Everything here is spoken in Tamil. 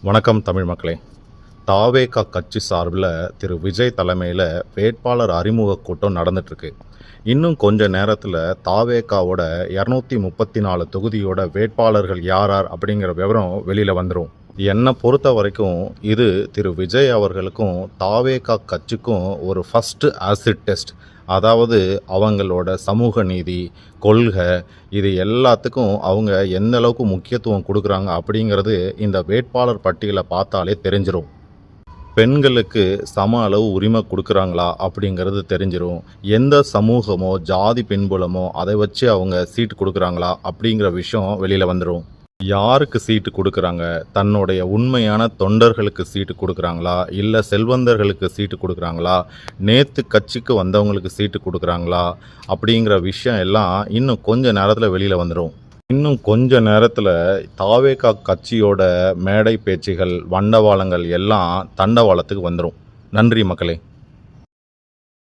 வணக்கம் தமிழ் மக்களே. தாவேகா கட்சி சார்பில் திரு விஜய் தலைமையில் வேட்பாளர் அறிமுக கூட்டம் நடந்துட்டுருக்கு. இன்னும் கொஞ்ச நேரத்தில் தாவேகாவோட 234 தொகுதியோட வேட்பாளர்கள் யார் அப்படிங்கிற விவரம் வெளியில் வந்துடும். என்னை பொறுத்த வரைக்கும் இது திரு விஜய் அவர்களுக்கும் தாவேகா கட்சிக்கும் ஒரு ஃபஸ்ட்டு ஆசிட் டெஸ்ட். அதாவது அவங்களோட சமூக நீதி கொள்கை இது எல்லாத்துக்கும் அவங்க எந்த அளவுக்கு முக்கியத்துவம் கொடுக்குறாங்க அப்படிங்கிறது இந்த வேட்பாளர் பட்டியலை பார்த்தாலே தெரிஞ்சிடும். பெண்களுக்கு சம அளவு உரிமை கொடுக்குறாங்களா அப்படிங்கிறது தெரிஞ்சிடும். எந்த சமூகமோ ஜாதி பின்புலமோ அதை வச்சு அவங்க சீட்டு கொடுக்குறாங்களா அப்படிங்கிற விஷயம் வெளியில் வந்துடும். யாருக்கு சீட்டு கொடுக்குறாங்க, தன்னுடைய உண்மையான தொண்டர்களுக்கு சீட்டு கொடுக்குறாங்களா, இல்லை செல்வந்தர்களுக்கு சீட்டு கொடுக்குறாங்களா, நேற்று கட்சிக்கு வந்தவங்களுக்கு சீட்டு கொடுக்குறாங்களா அப்படிங்கிற விஷயம் எல்லாம் இன்னும் கொஞ்ச நேரத்தில் வெளியில் வந்துடும். இன்னும் கொஞ்ச நேரத்தில் தாவேகா கட்சியோட மேடை பேச்சுகள் வண்டவாளங்கள் எல்லாம் தண்டவாளத்துக்கு வந்துடும். நன்றி மக்களே.